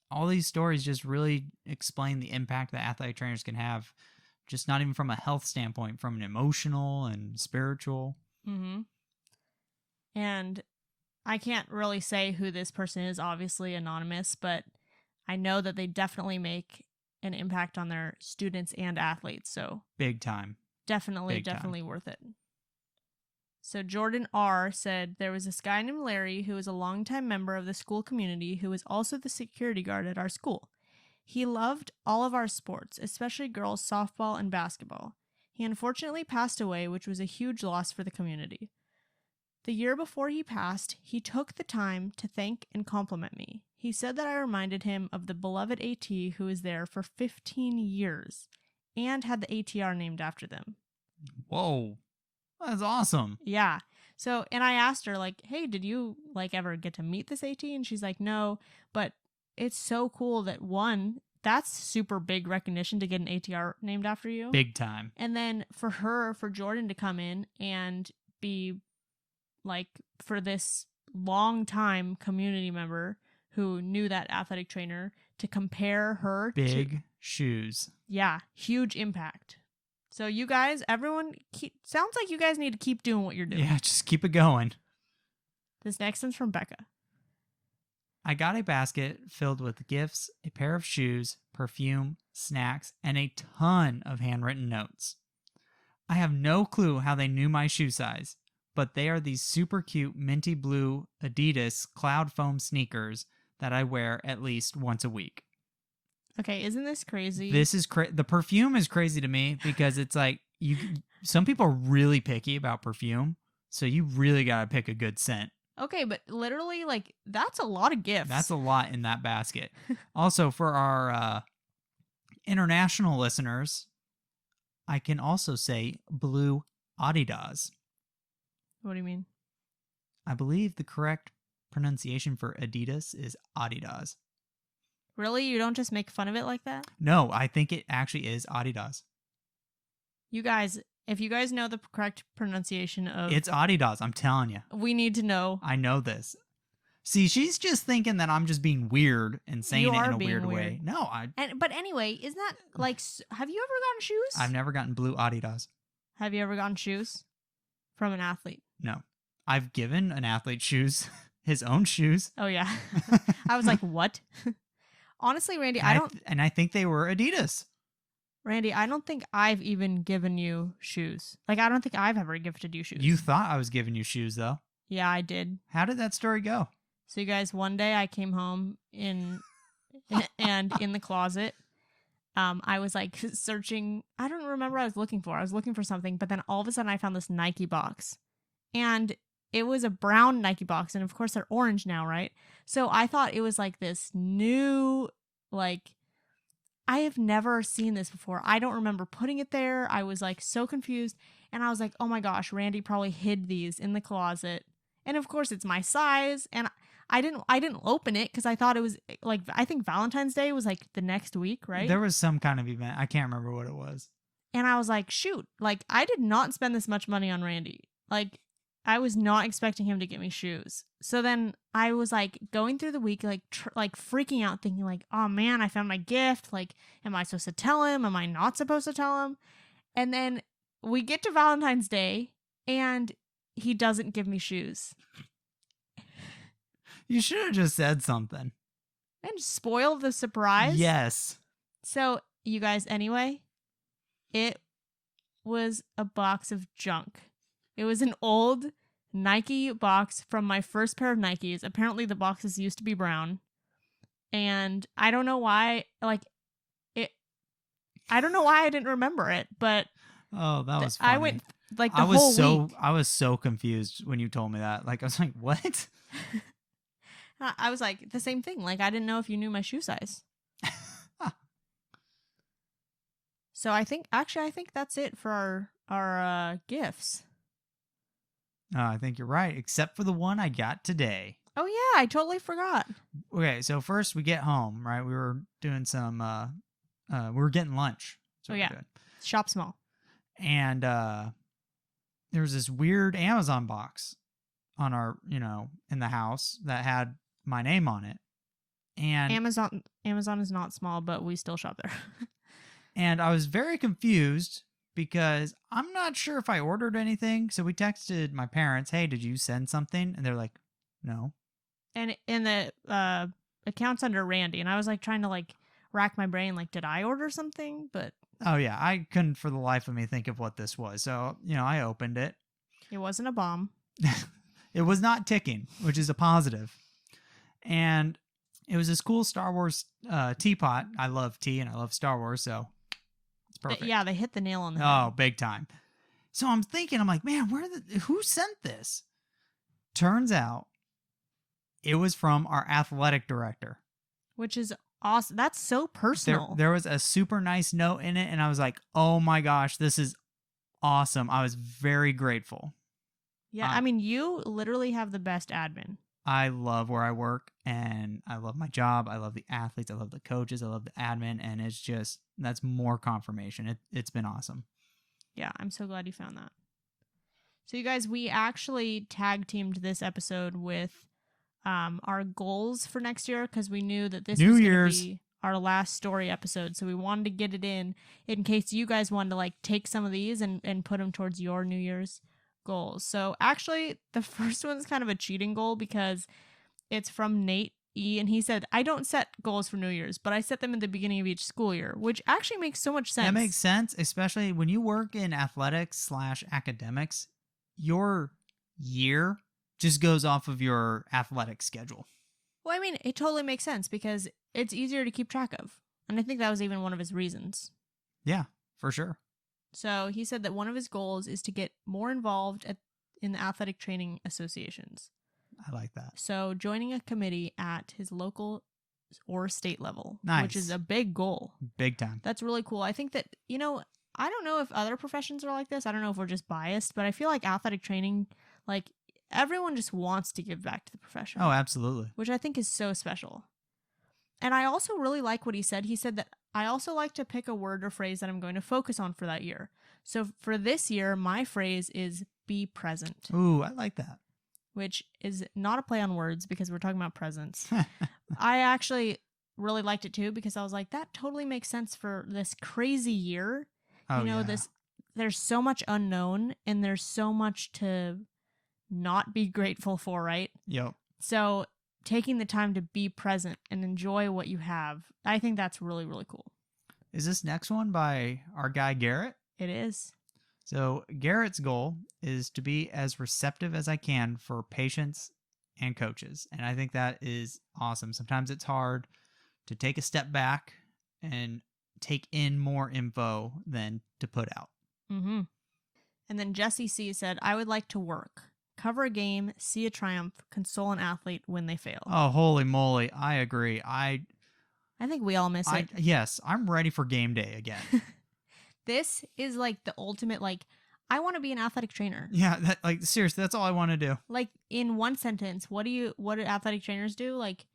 [SPEAKER 2] all these stories just really explain the impact that athletic trainers can have, just not even from a health standpoint, from an emotional and spiritual.
[SPEAKER 3] Mm-hmm. And I can't really say who this person is, obviously anonymous, but I know that they definitely make an impact on their students and athletes. So
[SPEAKER 2] big time.
[SPEAKER 3] Definitely worth it. So Jordan R. said, there was this guy named Larry who was a longtime member of the school community who was also the security guard at our school. He loved all of our sports, especially girls softball and basketball. He unfortunately passed away, which was a huge loss for the community. The year before he passed, he took the time to thank and compliment me. He said that I reminded him of the beloved AT who was there for 15 years and had the ATR named after them.
[SPEAKER 2] Whoa. That's awesome.
[SPEAKER 3] Yeah. So, and I asked her, like, hey, did you, like, ever get to meet this AT? And she's like, no, but it's so cool that, one, that's super big recognition to get an ATR named after you.
[SPEAKER 2] Big time.
[SPEAKER 3] And then for Jordan to come in and be, like, for this long time community member who knew that athletic trainer, to compare her
[SPEAKER 2] big shoes.
[SPEAKER 3] Yeah. Huge impact. So you guys, everyone, sounds like you guys need to keep doing what you're doing.
[SPEAKER 2] Yeah, just keep it going.
[SPEAKER 3] This next one's from Becca.
[SPEAKER 2] I got a basket filled with gifts, a pair of shoes, perfume, snacks, and a ton of handwritten notes. I have no clue how they knew my shoe size, but they are these super cute minty blue Adidas cloud foam sneakers that I wear at least once a week.
[SPEAKER 3] Okay, isn't this crazy?
[SPEAKER 2] This is the perfume is crazy to me because it's like some people are really picky about perfume, so you really got to pick a good scent.
[SPEAKER 3] Okay, but literally, like, that's a lot of gifts.
[SPEAKER 2] That's a lot in that basket. Also, for our international listeners, I can also say blue Adidas.
[SPEAKER 3] What do you mean?
[SPEAKER 2] I believe the correct pronunciation for Adidas is Adidas.
[SPEAKER 3] Really? You don't just make fun of it like that?
[SPEAKER 2] No, I think it actually is Adidas.
[SPEAKER 3] You guys, if you guys know the correct pronunciation of...
[SPEAKER 2] It's Adidas, I'm telling you.
[SPEAKER 3] We need to know.
[SPEAKER 2] I know this. See, she's just thinking that I'm just being weird and saying it in a weird way. No,
[SPEAKER 3] But anyway, isn't that like... Have you ever gotten shoes?
[SPEAKER 2] I've never gotten blue Adidas.
[SPEAKER 3] Have you ever gotten shoes from an athlete?
[SPEAKER 2] No. I've given an athlete shoes, his own shoes.
[SPEAKER 3] Oh, yeah. I was like, what? Honestly, Randy,
[SPEAKER 2] And I think they were Adidas.
[SPEAKER 3] Randy, I don't think I've even given you shoes. Like, I don't think I've ever gifted you shoes.
[SPEAKER 2] You thought I was giving you shoes, though.
[SPEAKER 3] Yeah, I did.
[SPEAKER 2] How did that story go?
[SPEAKER 3] So, you guys, one day I came home and in the closet, I was like searching. I don't remember what I was looking for. I was looking for something, but then all of a sudden I found this Nike box. And it was a brown Nike box. And of course, they're orange now, right? So I thought it was like this new, like, I have never seen this before. I don't remember putting it there. I was like so confused. And I was like, oh my gosh, Randy probably hid these in the closet. And of course, it's my size. And I didn't open it because I thought it was like, I think Valentine's Day was like the next week, right?
[SPEAKER 2] There was some kind of event. I can't remember what it was.
[SPEAKER 3] And I was like, shoot, like I did not spend this much money on Randy. Like, I was not expecting him to get me shoes. So then I was like going through the week, like freaking out, thinking like, oh man, I found my gift. Like, am I supposed to tell him? Am I not supposed to tell him? And then we get to Valentine's Day and he doesn't give me shoes.
[SPEAKER 2] You should have just said something.
[SPEAKER 3] And spoil the surprise.
[SPEAKER 2] Yes.
[SPEAKER 3] So you guys, anyway, it was a box of junk. It was an old Nike box from my first pair of Nikes. Apparently the boxes used to be brown. And I don't know why, I don't know why I didn't remember it, but
[SPEAKER 2] oh, that was funny.
[SPEAKER 3] I went like the whole week.
[SPEAKER 2] I was so confused when you told me that. Like I was like, "What?"
[SPEAKER 3] I was like the same thing. Like I didn't know if you knew my shoe size. So I think that's it for our gifts.
[SPEAKER 2] I think you're right, except for the one I got today.
[SPEAKER 3] Oh, yeah, I totally forgot.
[SPEAKER 2] Okay, so first we get home, right? We were doing some, we were getting lunch.
[SPEAKER 3] Oh, yeah. Shop small.
[SPEAKER 2] And there was this weird Amazon box on our, in the house that had my name on it. And
[SPEAKER 3] Amazon is not small, but we still shop there.
[SPEAKER 2] And I was very confused because I'm not sure if I ordered anything. So we texted my parents, hey, did you send something? And they're like, no. And
[SPEAKER 3] the account's under Randy. And I was like trying to like rack my brain, like, did I order something? But
[SPEAKER 2] oh, yeah, I couldn't for the life of me think of what this was. So, I opened it.
[SPEAKER 3] It wasn't a bomb.
[SPEAKER 2] It was not ticking, which is a positive. And it was this cool Star Wars teapot. I love tea and I love Star Wars, so it's perfect.
[SPEAKER 3] Yeah, they hit the nail on the head.
[SPEAKER 2] Oh, big time. So I'm thinking, I'm like, man, who sent this? Turns out it was from our athletic director.
[SPEAKER 3] Which is awesome. That's so personal.
[SPEAKER 2] There was a super nice note in it, and I was like, oh my gosh, this is awesome. I was very grateful.
[SPEAKER 3] Yeah, I mean, you literally have the best admin.
[SPEAKER 2] I love where I work, and I love my job. I love the athletes. I love the coaches. I love the admin, and it's just, that's more confirmation. It's been awesome.
[SPEAKER 3] Yeah, I'm so glad you found that. So you guys, we actually tag teamed this episode with our goals for next year because we knew that this was going to be our last story episode. So we wanted to get it in case you guys wanted to like take some of these and put them towards your New Year's goals. So actually, the first one's kind of a cheating goal because it's from Nate.ee, and he said, I don't set goals for New Year's, but I set them at the beginning of each school year, which actually makes so much sense.
[SPEAKER 2] That makes sense, especially when you work in athletics/academics. Your year just goes off of your athletic schedule.
[SPEAKER 3] Well, I mean, it totally makes sense because it's easier to keep track of. And I think that was even one of his reasons.
[SPEAKER 2] Yeah, for sure.
[SPEAKER 3] So he said that one of his goals is to get more involved in the athletic training associations.
[SPEAKER 2] I like that.
[SPEAKER 3] So joining a committee at his local or state level,
[SPEAKER 2] Nice.
[SPEAKER 3] which is a big goal.
[SPEAKER 2] Big time.
[SPEAKER 3] That's really cool. I think that, I don't know if other professions are like this. I don't know if we're just biased, but I feel like athletic training, like everyone just wants to give back to the profession.
[SPEAKER 2] Oh, absolutely.
[SPEAKER 3] Which I think is so special. And I also really like what he said. He said that I also like to pick a word or phrase that I'm going to focus on for that year. So for this year, my phrase is be present.
[SPEAKER 2] Ooh, I like that.
[SPEAKER 3] Which is not a play on words because we're talking about presents. I actually really liked it too because I was like, that totally makes sense for this crazy year.
[SPEAKER 2] Oh, yeah.
[SPEAKER 3] There's so much unknown and there's so much to not be grateful for, right?
[SPEAKER 2] Yep.
[SPEAKER 3] So taking the time to be present and enjoy what you have, I think that's really, really cool.
[SPEAKER 2] Is this next one by our guy Garrett?
[SPEAKER 3] It is.
[SPEAKER 2] So Garrett's goal is to be as receptive as I can for patients and coaches. And I think that is awesome. Sometimes it's hard to take a step back and take in more info than to put out.
[SPEAKER 3] Mm-hmm. And then Jesse C. said, I would like to work, cover a game, see a triumph, console an athlete when they fail.
[SPEAKER 2] Oh, holy moly. I agree.
[SPEAKER 3] I think we all miss it.
[SPEAKER 2] Yes, I'm ready for game day again.
[SPEAKER 3] This is like the ultimate, like, I want to be an athletic trainer.
[SPEAKER 2] Yeah, seriously, that's all I want to do.
[SPEAKER 3] Like, in one sentence, what do athletic trainers do? Like,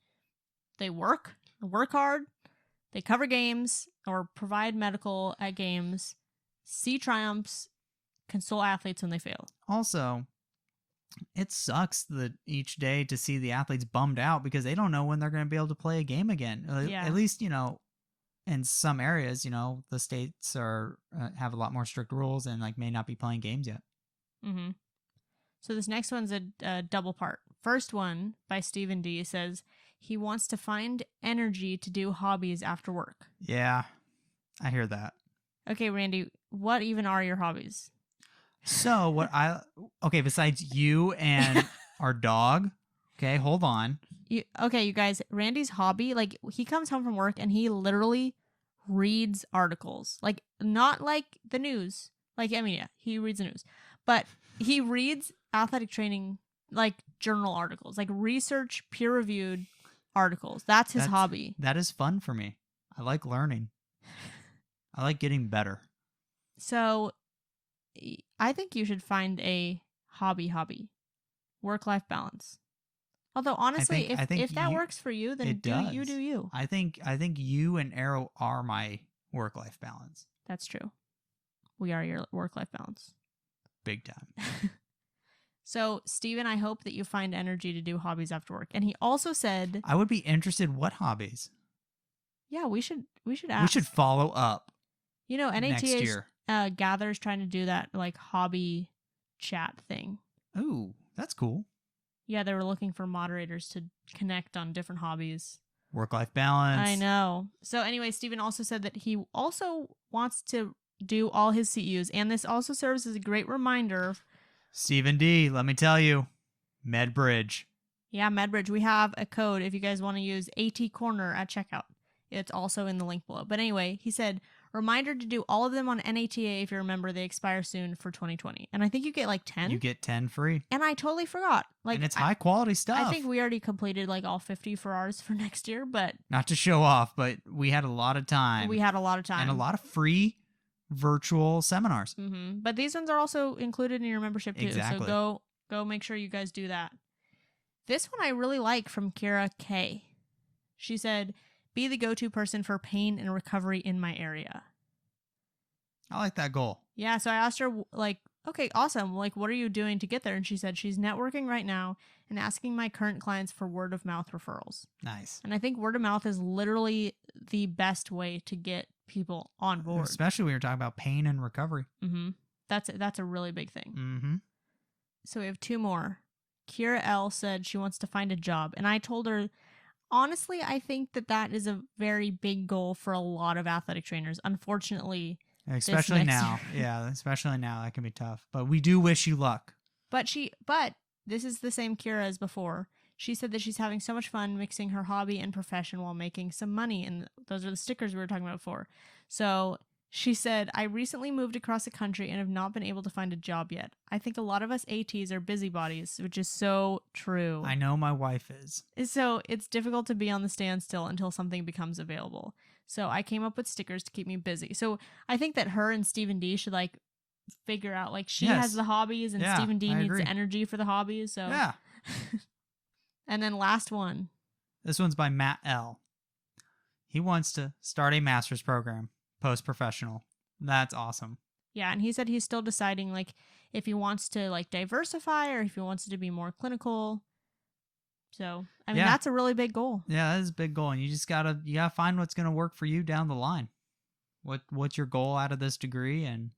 [SPEAKER 3] they work hard, they cover games or provide medical at games, see triumphs, console athletes when they fail.
[SPEAKER 2] Also, it sucks that each day to see the athletes bummed out because they don't know when they're going to be able to play a game again.
[SPEAKER 3] Yeah.
[SPEAKER 2] At least, in some areas, the states have a lot more strict rules and may not be playing games yet.
[SPEAKER 3] Mm-hmm. So this next one's a double part. First one by Stephen D. says he wants to find energy to do hobbies after work.
[SPEAKER 2] Yeah, I hear that.
[SPEAKER 3] Okay, Randy, what even are your hobbies?
[SPEAKER 2] So besides you and our dog, okay, hold on.
[SPEAKER 3] You guys, Randy's hobby, he comes home from work and he literally reads articles. Not like the news. He reads the news. But he reads athletic training, journal articles, research, peer-reviewed articles. That's his hobby.
[SPEAKER 2] That is fun for me. I like learning. I like getting better.
[SPEAKER 3] So I think you should find a hobby. Work-life balance. Although honestly, I think if that works for you, then you do you.
[SPEAKER 2] I think you and Arrow are my work-life balance.
[SPEAKER 3] That's true. We are your work-life balance.
[SPEAKER 2] Big time.
[SPEAKER 3] So, Steven, I hope that you find energy to do hobbies after work. And he also said,
[SPEAKER 2] I would be interested what hobbies.
[SPEAKER 3] Yeah, we should ask.
[SPEAKER 2] We should follow up.
[SPEAKER 3] NATA gathers trying to do that hobby chat thing.
[SPEAKER 2] Ooh, that's cool.
[SPEAKER 3] Yeah, they were looking for moderators to connect on different hobbies.
[SPEAKER 2] Work-life balance.
[SPEAKER 3] I know. So anyway, Steven also said that he also wants to do all his CEUs, and this also serves as a great reminder.
[SPEAKER 2] Stephen D., let me tell you, MedBridge.
[SPEAKER 3] Yeah, MedBridge. We have a code if you guys want to use atcorner at checkout. It's also in the link below. But anyway, he said, reminder to do all of them on NATA if you remember they expire soon for 2020. And I think you get 10.
[SPEAKER 2] You get 10 free.
[SPEAKER 3] And I totally forgot.
[SPEAKER 2] And it's high quality stuff.
[SPEAKER 3] I think we already completed all 50 for ours for next year, but...
[SPEAKER 2] Not to show off, but we had a lot of time.
[SPEAKER 3] We had a lot of time.
[SPEAKER 2] And a lot of free virtual seminars.
[SPEAKER 3] Mm-hmm. But these ones are also included in your membership too.
[SPEAKER 2] Exactly.
[SPEAKER 3] So go make sure you guys do that. This one I really like from Kiera K. She said, be the go-to person for pain and recovery in my area.
[SPEAKER 2] I like that goal.
[SPEAKER 3] Yeah, so I asked her, okay, awesome. What are you doing to get there? And she said she's networking right now and asking my current clients for word-of-mouth referrals.
[SPEAKER 2] Nice.
[SPEAKER 3] And I think word of mouth is literally the best way to get people on board.
[SPEAKER 2] Especially when you're talking about pain and recovery.
[SPEAKER 3] Mm-hmm. That's a really big thing.
[SPEAKER 2] Mm-hmm.
[SPEAKER 3] So we have 2 more. Kiera L said she wants to find a job. And I told her, honestly, I think that is a very big goal for a lot of athletic trainers. Unfortunately,
[SPEAKER 2] especially now. Yeah, especially now. That can be tough. But we do wish you luck.
[SPEAKER 3] But this is the same Kiera as before. She said that she's having so much fun mixing her hobby and profession while making some money. And those are the stickers we were talking about before. So she said, I recently moved across the country and have not been able to find a job yet. I think a lot of us ATs are busybodies, which is so true.
[SPEAKER 2] I know my wife is.
[SPEAKER 3] So it's difficult to be on the standstill until something becomes available. So I came up with stickers to keep me busy. So I think that her and Stephen D should like figure out, like, she has the hobbies and Stephen D needs the energy for the hobbies. So
[SPEAKER 2] yeah.
[SPEAKER 3] And then last one.
[SPEAKER 2] This one's by Matt L. He wants to start a master's program, post-professional. That's awesome.
[SPEAKER 3] Yeah, and he said he's still deciding, like, if he wants to, like, diversify or if he wants it to be more clinical. So, I mean, that's a really big goal.
[SPEAKER 2] Yeah, that is a big goal. And you just gotta find what's going to work for you down the line. What's your goal out of this degree? And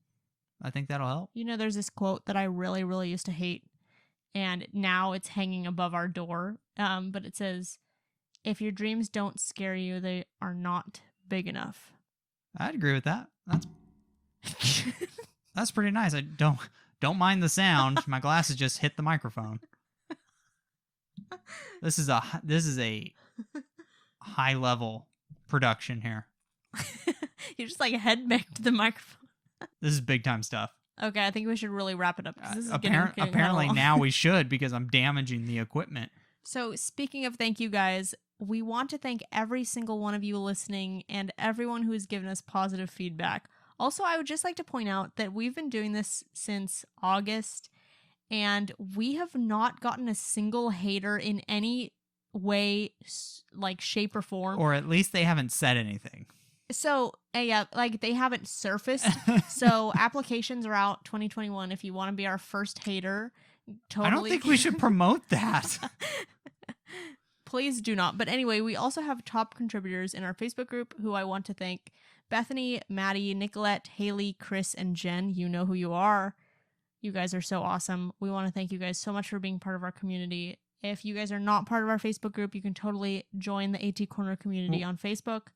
[SPEAKER 2] I think that'll help.
[SPEAKER 3] You know, there's this quote that I really, really used to hate. And now it's hanging above our door. But it says, if your dreams don't scare you, they are not big enough.
[SPEAKER 2] I'd agree with that. That's pretty nice. I don't mind the sound. My glasses just hit the microphone. This is a high level production here.
[SPEAKER 3] You just like head back to the microphone.
[SPEAKER 2] This is big time stuff.
[SPEAKER 3] Okay, I think we should really wrap it up. This is
[SPEAKER 2] apparently now we should, because I'm damaging the equipment.
[SPEAKER 3] So speaking of thank you guys, we want to thank every single one of you listening and everyone who has given us positive feedback. Also, I would just like to point out that we've been doing this since August, and we have not gotten a single hater in any way, like shape or form.
[SPEAKER 2] Or at least they haven't said anything.
[SPEAKER 3] So, yeah, like they haven't surfaced. So applications are out 2021 if you want to be our first hater. Totally.
[SPEAKER 2] I don't think we should promote that.
[SPEAKER 3] Please do not. But anyway, we also have top contributors in our Facebook group who I want to thank. Bethany, Maddie, Nicolette, Haley, Chris, and Jen. You know who you are. You guys are so awesome. We want to thank you guys so much for being part of our community. If you guys are not part of our Facebook group, you can totally join the AT Corner community on Facebook.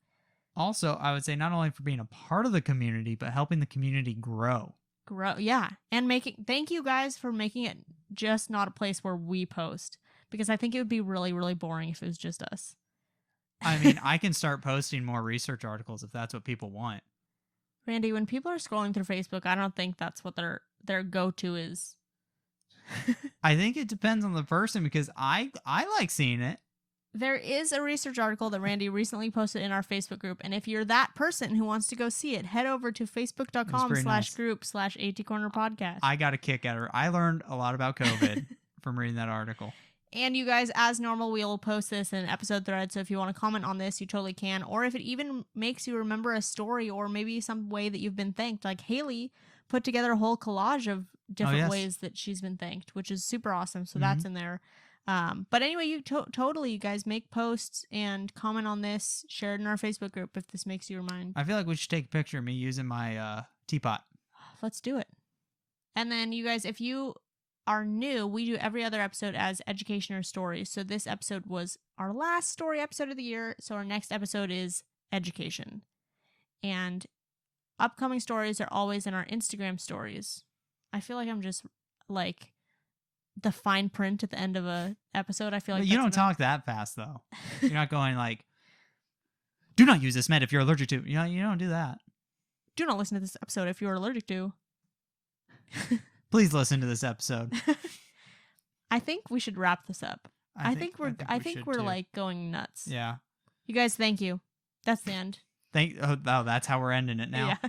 [SPEAKER 2] Also, I would say not only for being a part of the community, but helping the community grow.
[SPEAKER 3] Yeah. And thank you guys for making it just not a place where we post. Because I think it would be really, really boring if it was just us.
[SPEAKER 2] I mean, I can start posting more research articles if that's what people want.
[SPEAKER 3] Randy, when people are scrolling through Facebook, I don't think that's what their go-to is.
[SPEAKER 2] I think it depends on the person, because I like seeing it.
[SPEAKER 3] There is a research article that Randy recently posted in our Facebook group, and if you're that person who wants to go see it, head over to facebook.com/group/atcornerpodcast.
[SPEAKER 2] I got a kick out of it. I learned a lot about COVID from reading that article.
[SPEAKER 3] And you guys, as normal, we'll post this in an episode thread, so if you want to comment on this, you totally can. Or if it even makes you remember a story or maybe some way that you've been thanked. Like Haley put together a whole collage of different ways that she's been thanked, which is super awesome. So that's in there. But anyway, you totally, you guys make posts and comment on this, share it in our Facebook group if this makes you remind.
[SPEAKER 2] I feel like we should take a picture of me using my teapot.
[SPEAKER 3] Let's do it. And then you guys, if you are new, we do every other episode as education or stories. So this episode was our last story episode of the year. So our next episode is education. And upcoming stories are always in our Instagram stories. I feel like I'm just like the fine print at the end of a episode. I feel like
[SPEAKER 2] you don't talk that fast though. You're not going like, do not use this med if you're allergic to. You don't do that.
[SPEAKER 3] Do not listen to this episode if you're allergic to.
[SPEAKER 2] Please listen to this episode.
[SPEAKER 3] I think we should wrap this up. I think we're
[SPEAKER 2] too.
[SPEAKER 3] like going nuts.
[SPEAKER 2] Yeah.
[SPEAKER 3] You guys, thank you. That's the end.
[SPEAKER 2] That's how we're ending it now.
[SPEAKER 3] Yeah.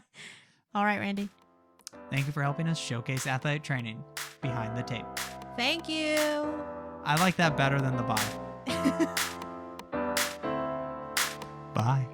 [SPEAKER 3] All right, Randy.
[SPEAKER 2] Thank you for helping us showcase athletic training behind the tape.
[SPEAKER 3] Thank you.
[SPEAKER 2] I like that better than the bye. Bye.